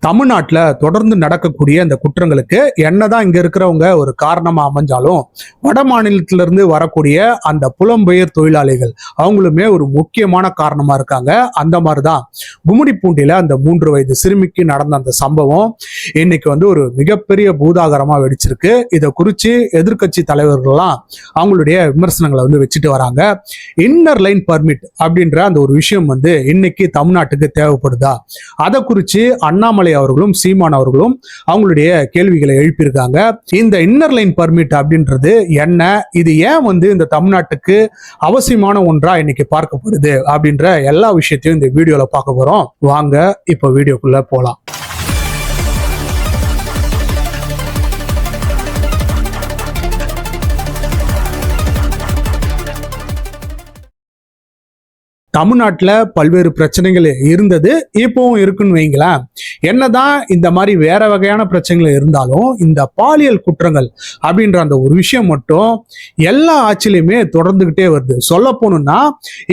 தமிழ்நாட்டில் தொடர்ந்து நடக்கக்கூடிய அந்த குற்றங்களுக்கு என்னதான் இங்க இருக்கிறவங்க ஒரு காரணமா அமைஞ்சாலும் வட மாநிலத்திலிருந்து வரக்கூடிய அந்த புலம்பெயர் தொழிலாளிகள் அவங்களுமே ஒரு முக்கியமான காரணமா இருக்காங்க. அந்த மாதிரிதான் கும்மிடிப்பூண்டியில அந்த 3 வயது சிறுமிக்கு நடந்த அந்த சம்பவம் இன்னைக்கு ஒரு மிகப்பெரிய பூதாகரமா வெடிச்சிருக்கு. இதை குறித்து எதிர்கட்சி தலைவர்கள்லாம் அவங்களுடைய விமர்சனங்களை வச்சுட்டு வராங்க. இன்னர் லைன் பர்மிட் அப்படின்ற அந்த ஒரு விஷயம் இன்னைக்கு தமிழ்நாட்டுக்கு தேவைப்படுதா, அதை குறித்து அண்ணாமலை அவர்களும் சீமான் அவர்களும் அவங்களுடைய கேள்விகளை எழுப்பியிருக்காங்க. இந்த இன்னர் லைன் பர்மிட் அப்படின்றது என்ன, இது ஏன் இந்த தமிழ்நாட்டுக்கு அவசியமான ஒன்றா இன்னைக்கு பார்க்கப்படுது அப்படின்ற எல்லா விஷயத்தையும் இந்த வீடியோல பார்க்க போறோம். வாங்க இப்ப வீடியோக்குள்ள போலாம். தமிழ்நாட்டில் பல்வேறு பிரச்சனைகள் இருந்தது, இப்பவும் இருக்குன்னு வைங்களேன். என்னதான் இந்த மாதிரி வேற வகையான பிரச்சனைகள் இருந்தாலும் இந்த பாலியல் குற்றங்கள் அப்படின்ற அந்த ஒரு விஷயம் மட்டும் எல்லா ஆட்சியிலுமே தொடர்ந்துகிட்டே வருது. சொல்ல போகணும்னா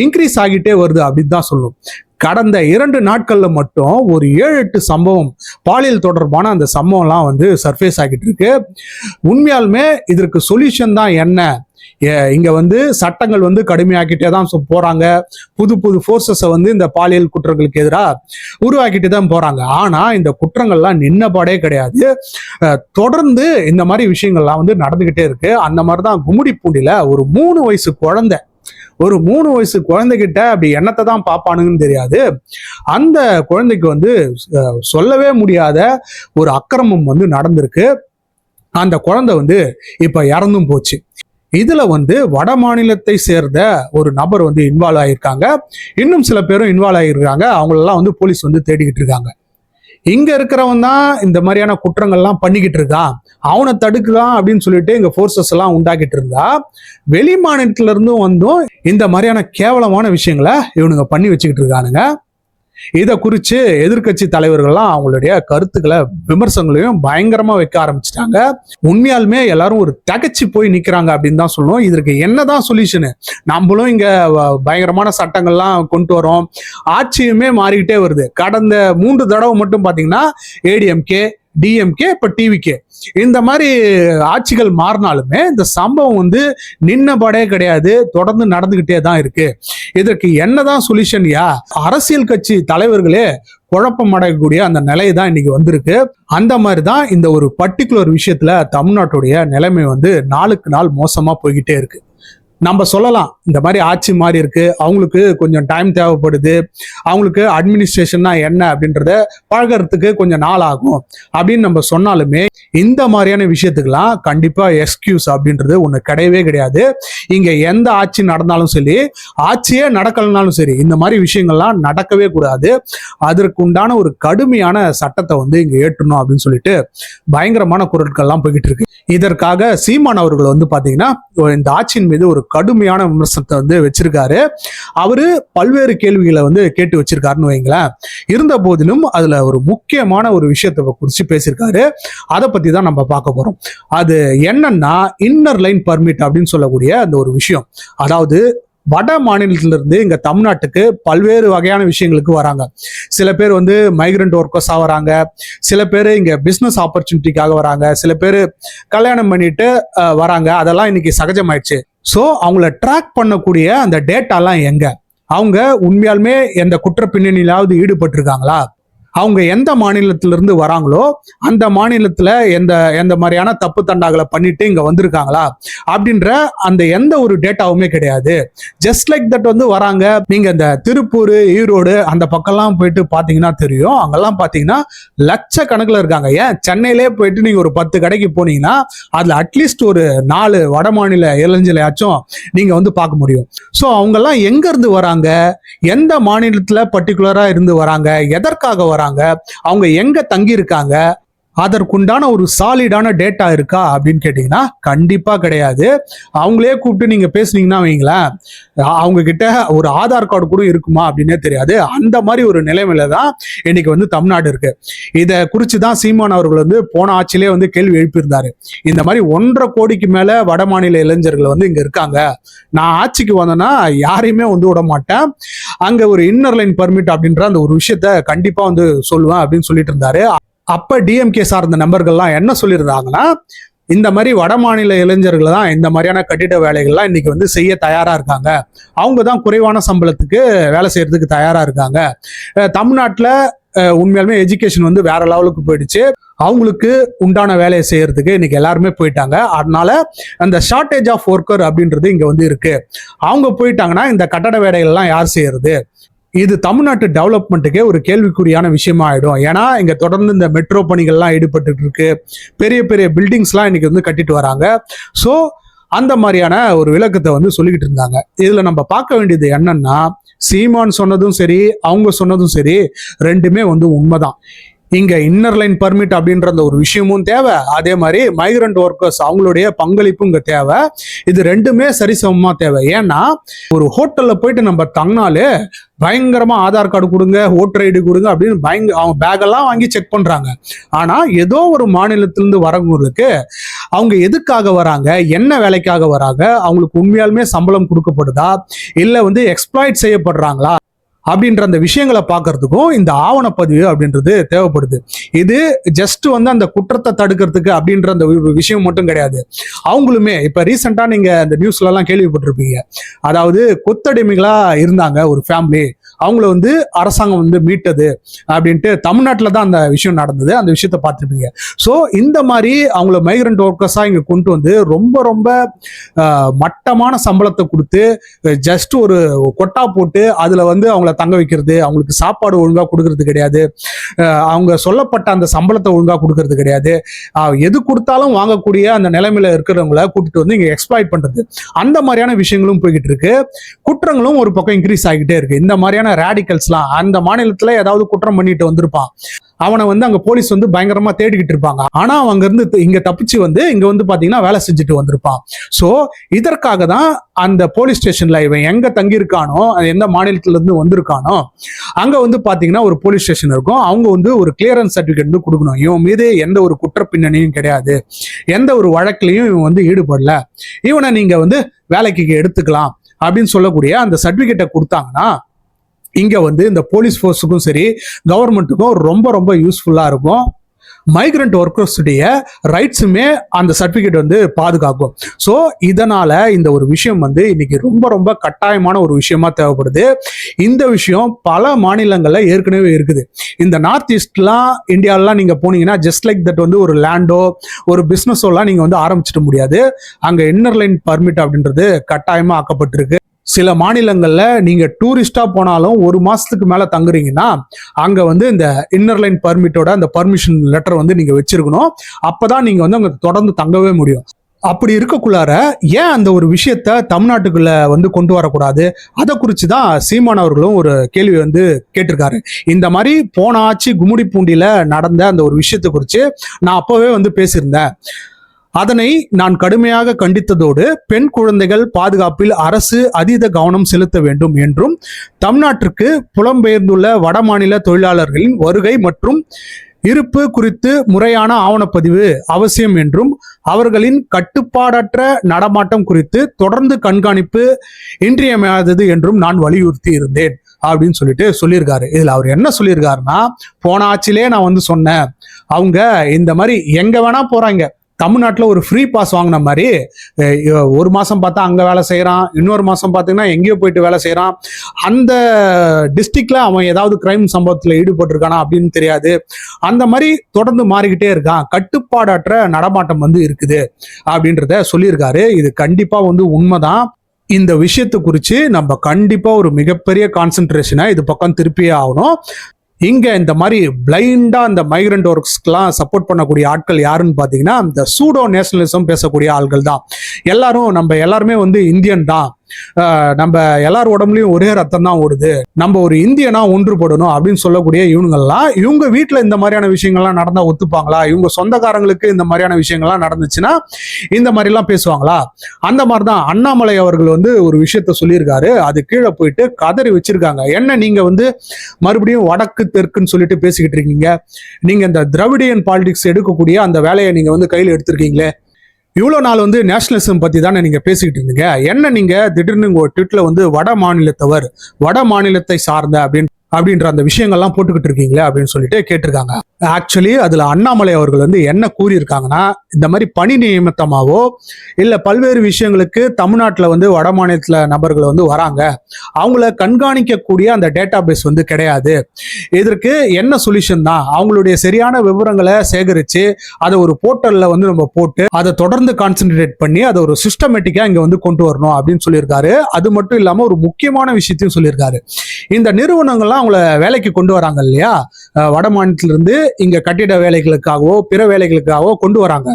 இன்க்ரீஸ் ஆகிட்டே வருது அப்படின்னு தான் சொல்லணும். கடந்த 2 நாட்கள்ல மட்டும் ஒரு 7-8 சம்பவம் பாலியல் தொடர்பான அந்த சம்பவம்லாம் சர்ஃபேஸ் ஆகிட்டு இருக்கு. உண்மையாலுமே இதற்கு சொல்யூஷன் தான் என்ன, இங்க சட்டங்கள் கடுமையாக்கிட்டே தான் போறாங்க. புது புது போர்சஸை இந்த பாலியல் குற்றங்களுக்கு எதிராக உருவாக்கிட்டு தான் போறாங்க. ஆனா இந்த குற்றங்கள்லாம் நின்னபாடே கிடையாது. தொடர்ந்து இந்த மாதிரி விஷயங்கள்லாம் நடந்துகிட்டே இருக்கு. அந்த மாதிரிதான் கும்மிடிப்பூண்டியில ஒரு 3 வயசு குழந்தை, ஒரு 3 வயசு குழந்தைகிட்ட அப்படி என்னத்தை தான் பார்ப்பானுங்கன்னு தெரியாது. அந்த குழந்தைக்கு சொல்லவே முடியாத ஒரு அக்கிரமம் நடந்திருக்கு. அந்த குழந்தை இப்ப இறந்தும் போச்சு. இதுல வட மாநிலத்தை சேர்ந்த ஒரு நபர் இன்வால்வ் ஆகியிருக்காங்க. இன்னும் சில பேரும் இன்வால்வ் ஆகியிருக்காங்க. அவங்களெல்லாம் போலீஸ் தேடிக்கிட்டு இருக்காங்க. இங்க இருக்கிறவன் தான் இந்த மாதிரியான குற்றங்கள்லாம் பண்ணிக்கிட்டு இருக்கான், அவனை தடுக்கலாம் அப்படின்னு சொல்லிட்டு இங்க போர்சஸ் எல்லாம் உண்டாக்கிட்டு இருந்தா, வெளி மாநிலத்தில இருந்தும் இந்த மாதிரியான கேவலமான விஷயங்களை இவனுங்க பண்ணி வச்சுக்கிட்டு இருக்கானுங்க. இதை குறித்து எதிர்கட்சி தலைவர்கள்லாம் அவங்களுடைய கருத்துக்களை விமர்சனங்களையும் பயங்கரமா வைக்க ஆரம்பிச்சிட்டாங்க. உண்மையாலுமே எல்லாரும் ஒரு தகச்சு போய் நிக்கிறாங்க அப்படின்னு தான் சொல்லணும். இதற்கு என்னதான் சொல்யூஷனு, நம்மளும் இங்க பயங்கரமான சட்டங்கள்லாம் கொண்டு வரோம், ஆட்சியுமே மாறிக்கிட்டே வருது. கடந்த 3 தடவை மட்டும் பாத்தீங்கன்னா ஏடிஎம்கே, டிஎம்கே, இப்ப டிவிகே, இந்த மாதிரி ஆட்சிகள் மாறினாலுமே இந்த சம்பவம் நின்னபடே கிடையாது, தொடர்ந்து நடந்துகிட்டே தான் இருக்கு. இதற்கு என்னதான் சொல்யூஷன்? அரசியல் கட்சி தலைவர்களே குழப்பம் அடையக்கூடிய அந்த நிலை தான் இன்னைக்கு வந்திருக்கு. அந்த மாதிரி தான் இந்த ஒரு பர்டிகுலர் விஷயத்துல தமிழ்நாட்டுடைய நிலைமை நாளுக்கு நாள் மோசமா போய்கிட்டே இருக்கு. நம்ம சொல்லலாம் இந்த மாதிரி ஆட்சி மாறி இருக்கு, அவங்களுக்கு கொஞ்சம் டைம் தேவைப்படுது, அவங்களுக்கு அட்மினிஸ்ட்ரேஷன்னா என்ன அப்படின்றத பழகிறதுக்கு கொஞ்சம் நாள் ஆகும் அப்படின்னு நம்ம சொன்னாலுமே இந்த மாதிரியான விஷயத்துக்கெல்லாம் கண்டிப்பா எக்ஸ்கியூஸ் அப்படின்றது ஒண்ணு கிடையவே கிடையாது. இங்க எந்த ஆட்சி நடந்தாலும் சரி, ஆட்சியே நடக்கலனாலும் சரி, இந்த மாதிரி விஷயங்கள்லாம் நடக்கவே கூடாது. அதற்கு உண்டான ஒரு கடுமையான சட்டத்தை இங்க ஏற்றணும் அப்படின்னு சொல்லிட்டு பயங்கரமான குரல்கள்லாம் போய்கிட்டு இருக்கு. இதற்காக சீமான் அவர்கள் பாத்தீங்கன்னா இந்த ஆட்சியின் மீது ஒரு கடுமையான விமர்சனத்தை வச்சிருக்காரு. அவரு பல்வேறு கேள்விகளை கேட்டு வச்சிருக்காருன்னு வைங்களேன். இருந்த போதிலும் அதுல ஒரு முக்கியமான ஒரு விஷயத்தை குறித்து பேசியிருக்காரு. அதை பத்தி தான் நம்ம பார்க்க போறோம். அது என்னன்னா இன்னர் லைன் பர்மிட் அப்படின்னு சொல்லக்கூடிய அந்த ஒரு விஷயம். அதாவது வட மாநிலத்திலிருந்து இங்க தமிழ்நாட்டுக்கு பல்வேறு வகையான விஷயங்களுக்கு வராங்க. சில பேர் மைக்ரண்ட் ஒர்க்கர்ஸா வராங்க, சில பேர் இங்க பிசினஸ் ஆப்பர்ச்சுனிட்டிக்காக வராங்க, சில பேர் கல்யாணம் பண்ணிட்டு வராங்க. அதெல்லாம் இன்னைக்கு சகஜமாயிடுச்சு. ஸோ அவங்கள ட்ராக் பண்ணக்கூடிய அந்த டேட்டாலாம் எங்க, அவங்க உண்மையாலுமே எந்த குற்ற பின்னணியிலாவது ஈடுபட்டிருக்காங்களா, அவங்க எந்த மாநிலத்திலிருந்து வராங்களோ அந்த மாநிலத்துல எந்த மாதிரியான தப்பு தண்டாகளை பண்ணிட்டு இங்க வந்திருக்காங்களா அப்படின்ற அந்த எந்த ஒரு டேட்டாவுமே கிடையாது. ஜஸ்ட் லைக் தட் வராங்க. நீங்க இந்த திருப்பூர், ஈரோடு அந்த பக்கம்லாம் போயிட்டு பாத்தீங்கன்னா தெரியும். அங்கெல்லாம் பாத்தீங்கன்னா லட்சக்கணக்கில் இருக்காங்க. ஏன் சென்னையிலே போயிட்டு நீங்க ஒரு 10 கடைக்கு போனீங்கன்னா அதுல அட்லீஸ்ட் ஒரு 4 வட மாநில இளைஞரையாச்சும் நீங்க பார்க்க முடியும். ஸோ அவங்கெல்லாம் எங்க இருந்து வராங்க, எந்த மாநிலத்துல பர்டிகுலரா இருந்து வராங்க, எதற்காக வராங்க, அவங்க எங்க தங்கி இருக்காங்க, அதற்குண்டான ஒரு சாலிடான டேட்டா இருக்கா அப்படின்னு கேட்டீங்கன்னா கண்டிப்பா கிடையாது. அவங்களே கூப்பிட்டு நீங்க பேசுனீங்கன்னா வைங்களேன், அவங்க கிட்ட ஒரு ஆதார் கார்டு கூட இருக்குமா அப்படின்னே தெரியாது. அந்த மாதிரி ஒரு நிலைமையில தான் இன்னைக்கு தமிழ்நாடு இருக்கு. இதை குறிச்சுதான் சீமான் அவர்கள் போன ஆட்சியிலே கேள்வி எழுப்பியிருந்தாரு. இந்த மாதிரி 1.5 கோடிக்கு மேல வட மாநில இளைஞர்கள் இங்க இருக்காங்க, நான் ஆட்சிக்கு வந்தேன்னா யாரையுமே விட மாட்டேன், அங்க ஒரு இன்னர் லைன் பர்மிட் அப்படின்ற அந்த ஒரு விஷயத்த கண்டிப்பா சொல்லுவேன் அப்படின்னு சொல்லிட்டு இருந்தாரு. அப்ப டிஎம்கே சார்ந்த நபர்கள்லாம் என்ன சொல்லியிருந்தாங்கன்னா, இந்த மாதிரி வட மாநில இளைஞர்கள் தான் இந்த மாதிரியான கட்டிட வேலைகள்லாம் இன்னைக்கு வந்து செய்ய தயாரா இருக்காங்க. அவங்க தான் குறைவான சம்பளத்துக்கு வேலை செய்யறதுக்கு தயாரா இருக்காங்க. தமிழ்நாட்டில் உண்மையாலுமே எஜுகேஷன் வந்து வேற லெவலுக்கு போயிடுச்சு. அவங்களுக்கு உண்டான வேலையை செய்யறதுக்கு இன்னைக்கு எல்லாருமே போயிட்டாங்க. அதனால அந்த ஷார்டேஜ் ஆஃப் ஒர்க்கர் அப்படின்றது இங்க வந்து இருக்கு. அவங்க போயிட்டாங்கன்னா இந்த கட்டட வேலைகள்லாம் யார் செய்யறது? இது தமிழ்நாட்டு டெவலப்மெண்ட்டுக்கே ஒரு கேள்விக்குறியான விஷயமா ஆயிடும். ஏன்னா இங்க தொடர்ந்து இந்த மெட்ரோ பணிகள்லாம் ஈடுபட்டு இருக்கு. பெரிய பெரிய பில்டிங்ஸ்லாம் இன்னைக்கு வந்து கட்டிட்டு வராங்க. ஸோ அந்த மாதிரியான ஒரு விளக்கத்தை வந்து சொல்லிக்கிட்டு இருந்தாங்க. இதுல நம்ம பார்க்க வேண்டியது என்னன்னா, சீமான் சொன்னதும் சரி, அவங்க சொன்னதும் சரி, ரெண்டுமே வந்து உண்மைதான். இங்க இன்னர் லைன் பர்மிட் அப்படின்ற அந்த ஒரு விஷயமும் தேவை. அதே மாதிரி மைக்ரண்ட் ஒர்க்கர்ஸ் அவங்களுடைய பங்களிப்பும் இங்க தேவை. இது ரெண்டுமே சரிசமமா தேவை. ஏன்னா ஒரு ஹோட்டல்ல போயிட்டு நம்ம தங்கினாலே பயங்கரமா ஆதார் கார்டு கொடுங்க, ஓட்டர் ஐடி கொடுங்க அப்படின்னு அவங்க பேக்கெல்லாம் வாங்கி செக் பண்றாங்க. ஆனா ஏதோ ஒரு மாநிலத்திலிருந்து வரவங்களுக்கு அவங்க எதுக்காக வராங்க, என்ன வேலைக்காக வராங்க, அவங்களுக்கு உண்மையாலுமே சம்பளம் கொடுக்கப்படுதா, இல்ல வந்து எக்ஸ்ப்ளாய்ட் செய்யப்படுறாங்களா அப்படின்ற அந்த விஷயங்களை பார்க்கறதுக்கும் இந்த ஆவணப்பதிவு அப்படின்றது தேவைப்படுது. இது ஜஸ்ட் வந்து அந்த குற்றத்தை தடுக்கிறதுக்கு அப்படின்ற அந்த விஷயம் மட்டும் கிடையாது. அவங்களுமே இப்ப ரீசெண்டா நீங்க இந்த நியூஸ்ல எல்லாம் கேள்விப்பட்டிருப்பீங்க. அதாவது கொத்தடிமைகளா இருந்தாங்க ஒரு ஃபேமிலி, அவங்கள வந்து அரசாங்கம் வந்து மீட்டது அப்படின்ட்டு தமிழ்நாட்டில் தான் அந்த விஷயம் நடந்தது. அந்த விஷயத்த பார்த்துருப்பீங்க. ஸோ இந்த மாதிரி அவங்கள மைக்ரண்ட் ஒர்க்கர்ஸா இங்க கொண்டு வந்து ரொம்ப ரொம்ப மட்டமான சம்பளத்தை கொடுத்து ஜஸ்ட் ஒரு கொட்டா போட்டு அதுல வந்து அவங்கள தங்க வைக்கிறது, அவங்களுக்கு சாப்பாடு ஒழுங்கா கொடுக்கறது கிடையாது, அவங்க சொல்லப்பட்ட அந்த சம்பளத்தை ஒழுங்கா கொடுக்கறது கிடையாது, எது கொடுத்தாலும் வாங்கக்கூடிய அந்த நிலைமையில இருக்கிறவங்கள கூட்டிட்டு வந்து இங்க எக்ஸ்ப்ளாய்ட் பண்றது, அந்த மாதிரியான விஷயங்களும் போய்கிட்டு இருக்கு. குற்றங்களும் ஒரு பக்கம் இன்க்ரீஸ் ஆகிட்டே இருக்கு. இந்த மாதிரியான ரேடிக்கல்ஸ்லாம் அந்த மாநிலத்துல ஏதாவது குற்றம் பண்ணிட்டு வந்திருப்பான், அவனை வந்து அங்க போலீஸ் வந்து பயங்கரமா தேடிக்கிட்டு இருப்பாங்க. ஆனா அவங்க இருந்து இங்க தப்பிச்சு வந்து இங்க வந்து பாத்தீங்கன்னா வேலை செஞ்சுட்டு வந்திருப்பான். சோ இதற்காக தான் அந்த போலீஸ் ஸ்டேஷன்ல இவன் எங்க தங்கியிருக்கானோ, எந்த மாநிலத்துல இருந்து வந்திருக்கானோ, அங்க வந்து பாத்தீங்கன்னா ஒரு போலீஸ் ஸ்டேஷன் இருக்கும். அவங்க வந்து ஒரு கிளியரன்ஸ் சர்டிபிகேட் வந்து கொடுக்கணும். இவன் மீது எந்த ஒரு குற்ற பின்னணியும் கிடையாது, எந்த ஒரு வழக்கிலையும் இவன் வந்து ஈடுபடல, இவனை நீங்க வந்து வேலைக்கு எடுத்துக்கலாம் அப்படின்னு சொல்லக்கூடிய அந்த சர்டிபிகேட்டை கொடுத்தாங்கன்னா இங்க வந்து இந்த போலீஸ் ஃபோர்ஸுக்கும் சரி கவர்மெண்ட்டுக்கும் ரொம்ப ரொம்ப யூஸ்ஃபுல்லா இருக்கும். மைக்ரண்ட் ஒர்க்கர்ஸுடைய ரைட்ஸுமே அந்த சர்டிபிகேட் வந்து பாதுகாக்கும். ஸோ இதனால இந்த ஒரு விஷயம் வந்து இன்னைக்கு ரொம்ப ரொம்ப கட்டாயமான ஒரு விஷயமா தேவைப்படுது. இந்த விஷயம் பல மாநிலங்கள்ல ஏற்கனவே இருக்குது. இந்த நார்த் ஈஸ்ட்லாம் இந்தியாவிலாம் நீங்க போனீங்கன்னா ஜஸ்ட் லைக் தட் வந்து ஒரு லேண்டோ ஒரு பிசினஸோ எல்லாம் நீங்க வந்து ஆரம்பிச்சிட முடியாது. அங்க இன்னர் லைன் பர்மிட் அப்படின்றது கட்டாயமா ஆக்கப்பட்டிருக்கு. சில மாநிலங்கள்ல நீங்க டூரிஸ்டா போனாலும் ஒரு மாசத்துக்கு மேல தங்குறீங்கன்னா அங்க வந்து இந்த இன்னர் லைன் பர்மிட்டோட அந்த பர்மிஷன் லெட்டர் வந்து நீங்க வச்சிருக்கணும். அப்பதான் நீங்க வந்து அங்க தொடர்ந்து தங்கவே முடியும். அப்படி இருக்கக்குள்ளார ஏன் அந்த ஒரு விஷயத்த தமிழ்நாட்டுக்குள்ள வந்து கொண்டு வரக்கூடாது? அதை குறித்து தான் சீமான் அவர்களும் ஒரு கேள்வி வந்து கேட்டிருக்காரு. இந்த மாதிரி போன ஆட்சி கும்மிடிப்பூண்டியில நடந்த அந்த ஒரு விஷயத்தை குறித்து நான் அப்பவே வந்து பேசியிருந்தேன். அதனை நான் கடுமையாக கண்டித்ததோடு பெண் குழந்தைகள் பாதுகாப்பில் அரசு அதீத கவனம் செலுத்த வேண்டும் என்றும், தமிழ்நாட்டிற்கு புலம்பெயர்ந்துள்ள வடமாநில தொழிலாளர்களின் வருகை மற்றும் இருப்பு குறித்து முறையான ஆவணப்பதிவு அவசியம் என்றும், அவர்களின் கட்டுப்பாடற்ற நடமாட்டம் குறித்து தொடர்ந்து கண்காணிப்பு இன்றியமையாதது என்றும் நான் வலியுறுத்தி இருந்தேன் அப்படின்னு சொல்லியிருக்காரு. இதுல அவர் என்ன சொல்லியிருக்காருன்னா, போன ஆட்சியிலே நான் வந்து சொன்னேன், அவங்க இந்த மாதிரி எங்க வேணா போறாங்க, தமிழ்நாட்டில் ஒரு ஃப்ரீ பாஸ் வாங்கின மாதிரி ஒரு மாதம் பார்த்தா அங்கே வேலை செய்கிறான், இன்னொரு மாதம் பார்த்தீங்கன்னா எங்கேயோ போயிட்டு வேலை செய்கிறான், அந்த டிஸ்ட்ரிக்டில் அவன் ஏதாவது கிரைம் சம்பவத்தில் ஈடுபட்டிருக்கானா அப்படின்னு தெரியாது, அந்த மாதிரி தொடர்ந்து மாறிக்கிட்டே இருக்கான், கட்டுப்பாடற்ற நடமாட்டம் வந்து இருக்குது அப்படின்றத சொல்லியிருக்காரு. இது கண்டிப்பாக வந்து உண்மைதான். இந்த விஷயத்தை குறித்து நம்ம கண்டிப்பாக ஒரு மிகப்பெரிய கான்சென்ட்ரேஷனை இது பக்கம் திருப்பியே ஆகணும். இங்க இந்த மாதிரி பிளைண்டா இந்த மைக்ரண்ட் ஒர்க்ஸ்க்கெல்லாம் சப்போர்ட் பண்ணக்கூடிய ஆட்கள் யாருன்னு பாத்தீங்கன்னா இந்த சூடோ நேஷனலிசம் பேசக்கூடிய ஆட்கள் தான். நம்ம எல்லாருமே வந்து இந்தியன் தான், நம்ம எல்லார் உடம்புலயும் ஒரே ரத்தம் தான் ஓடுது, நம்ம ஒரு இந்தியனா ஒன்றுபடணும் அப்படின்னு சொல்லக்கூடிய இவங்கெல்லாம் இவங்க வீட்டுல இந்த மாதிரியான விஷயங்கள்லாம் நடந்தா ஒத்துப்பாங்களா? இவங்க சொந்தக்காரங்களுக்கு இந்த மாதிரியான விஷயங்கள்லாம் நடந்துச்சுன்னா இந்த மாதிரி எல்லாம் பேசுவாங்களா? அந்த மாதிரிதான் அண்ணாமலை அவர்கள் வந்து ஒரு விஷயத்த சொல்லியிருக்காரு. அது கீழே போயிட்டு கதறி வச்சிருக்காங்க. என்ன நீங்க வந்து மறுபடியும் வடக்கு தெற்குன்னு சொல்லிட்டு பேசிக்கிட்டு இருக்கீங்க, நீங்க இந்த திராவிடியன் பாலிடிக்ஸ் எடுக்கக்கூடிய அந்த வேலையை நீங்க வந்து கையில் எடுத்திருக்கீங்களே, இவ்வளோ நாள் வந்து நேஷனலிசம் பத்தி தானே நீங்க பேசிக்கிட்டு இருந்தீங்க, என்ன நீங்க திடீர்னு உங்க ட்விட்ல வந்து வட மாநிலத்தவர், வட மாநிலத்தை சார்ந்த அப்படின்னு அப்படின்ற அந்த விஷயங்கள்லாம் போட்டுக்கிட்டு இருக்கீங்களே அப்படின்னு சொல்லிட்டு கேட்டிருக்காங்க. ஆக்சுவலி அதுல அண்ணாமலை அவர்கள் வந்து என்ன கூறியிருக்காங்கன்னா, இந்த மாதிரி பணி நியமித்தமாவோ இல்ல பல்வேறு விஷயங்களுக்கு தமிழ்நாட்டில் வந்து வட மாநிலத்துல நபர்கள் வந்து வராங்க, அவங்கள கண்காணிக்கக்கூடிய அந்த டேட்டா பேஸ் வந்து கிடையாது. இதற்கு என்ன சொல்யூஷன் தான், அவங்களுடைய சரியான விவரங்களை சேகரிச்சு அதை ஒரு போர்ட்டல்ல வந்து நம்ம போட்டு அதை தொடர்ந்து கான்சென்ட்ரேட் பண்ணி அதை ஒரு சிஸ்டமேட்டிக்கா இங்க வந்து கொண்டு வரணும் அப்படின்னு சொல்லியிருக்காரு. அது மட்டும் இல்லாம ஒரு முக்கியமான விஷயத்தையும் சொல்லியிருக்காரு. இந்த நிறுவனங்கள்லாம் அவங்கள வேலைக்கு கொண்டு வராங்க இல்லையா, வட மாநிலத்திலிருந்து இங்க கட்டிட வேலைகளுக்காகவோ பிற வேலைகளுக்காகவோ கொண்டு வராங்க.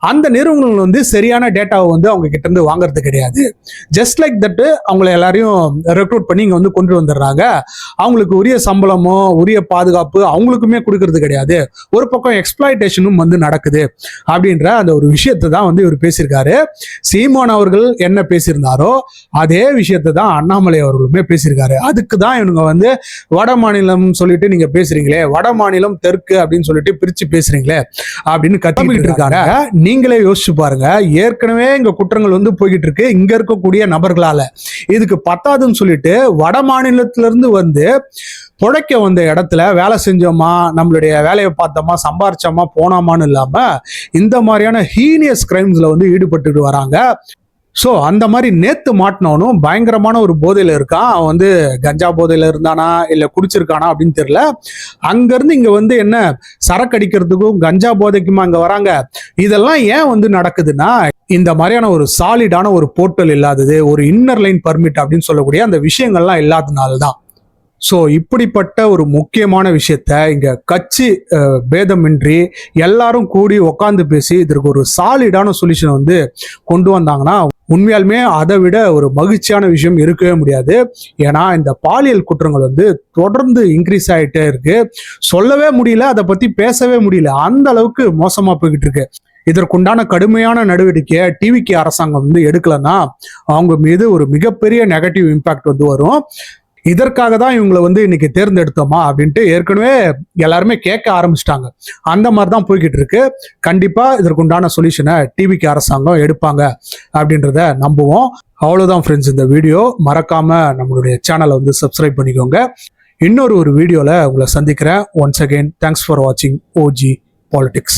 அந்த நிறுவனங்கள் வந்து சரியான டேட்டாவை வந்து அவங்க கிட்ட இருந்து வாங்குறது கிடையாது. ஜஸ்ட் லைக் தட் அவங்களை எல்லாரையும் ரெக்ரூட் பண்ணி இங்க வந்து கொண்டு வந்துடுறாங்க. அவங்களுக்கு உரிய சம்பளமோ உரிய பாதுகாப்பு அவங்களுக்குமே கொடுக்கறது கிடையாது. ஒரு பக்கம் எக்ஸ்பிளாய்டேஷனும் வந்து நடக்குது அப்படின்ற அந்த ஒரு விஷயத்தை தான் வந்து இவர் பேசியிருக்காரு. சீமான் அவர்கள் என்ன பேசியிருந்தாரோ அதே விஷயத்தை தான் அண்ணாமலை அவர்களுமே பேசியிருக்காரு. அதுக்கு தான் இவங்க வந்து வட மாநிலம் சொல்லிட்டு நீங்க பேசுறீங்களே, வட மாநிலம் தெற்கு அப்படின்னு சொல்லிட்டு பிரிச்சு பேசுறீங்களே அப்படின்னு கத்திக்கிட்டு இருக்காங்க. நீங்களே யோசிச்சு பாருங்க, ஏற்கனவே இங்க குற்றங்கள் வந்து போய்கிட்டு இருக்கு இங்க இருக்கக்கூடிய நபர்களால. இதுக்கு பத்தாதுன்னு சொல்லிட்டு வட மாநிலத்திலிருந்து வந்து புழைக்க வந்த இடத்துல வேலை செஞ்சோமா, நம்மளுடைய வேலையை பார்த்தோமா, சம்பாரிச்சோமா, போனோமான்னு இல்லாம இந்த மாதிரியான ஹீனியஸ் கிரைம்ஸ்ல வந்து ஈடுபட்டு வராங்க. ஸோ அந்த மாதிரி நேத்து மாட்டினவனும் பயங்கரமான ஒரு போதையில இருக்கான். அவன் வந்து கஞ்சா போதையில இருந்தானா இல்லை குடிச்சிருக்கானா அப்படின்னு தெரியல. அங்கிருந்து இங்க வந்து என்ன சரக்கு அடிக்கிறதுக்கும் கஞ்சா போதைக்குமா அங்க வராங்க. இதெல்லாம் ஏன் வந்து நடக்குதுன்னா, இந்த மாதிரியான ஒரு சாலிடான ஒரு போர்ட்டல் இல்லாதது, ஒரு இன்னர் லைன் பர்மிட் அப்படின்னு சொல்லக்கூடிய அந்த விஷயங்கள்லாம் இல்லாதனால தான். ஸோ இப்படிப்பட்ட ஒரு முக்கியமான விஷயத்த இங்க கட்சி பேதமின்றி எல்லாரும் கூடி உக்காந்து பேசி இதற்கு ஒரு சாலிடான சொல்யூஷன் வந்து கொண்டு வந்தாங்கன்னா உண்மையாலுமே அதை விட ஒரு மகிழ்ச்சியான விஷயம் இருக்கவே முடியாது. ஏன்னா இந்த பாலியல் குற்றங்கள் வந்து தொடர்ந்து இன்க்ரீஸ் ஆகிட்டே இருக்கு. சொல்லவே முடியல, அதை பத்தி பேசவே முடியல, அந்த அளவுக்கு மோசமா போய்கிட்டு இருக்கு. இதற்குண்டான கடுமையான நடவடிக்கையை டிவிகே அரசாங்கம் வந்து எடுக்கலன்னா அவங்க மீது ஒரு மிகப்பெரிய நெகட்டிவ் இம்பாக்ட் வந்து வரும். இதற்காக தான் இவங்களை வந்து இன்னைக்கு தேர்ந்தெடுத்தோமா அப்படின்ட்டு ஏற்கனவே எல்லாருமே கேட்க ஆரம்பிச்சிட்டாங்க. அந்த மாதிரி தான் போய்கிட்டு இருக்கு. கண்டிப்பா இதற்குண்டான சொல்யூஷனை டிவிகே அரசாங்கம் எடுப்பாங்க அப்படின்றத நம்புவோம். அவ்வளவுதான் ஃப்ரெண்ட்ஸ், இந்த வீடியோ மறக்காம நம்மளுடைய சேனலை வந்து சப்ஸ்கிரைப் பண்ணிக்கோங்க. இன்னொரு வீடியோல உங்களை சந்திக்கிறேன். ஒன்ஸ் அகைன் தேங்க்ஸ் ஃபார் வாட்சிங் OG Politics.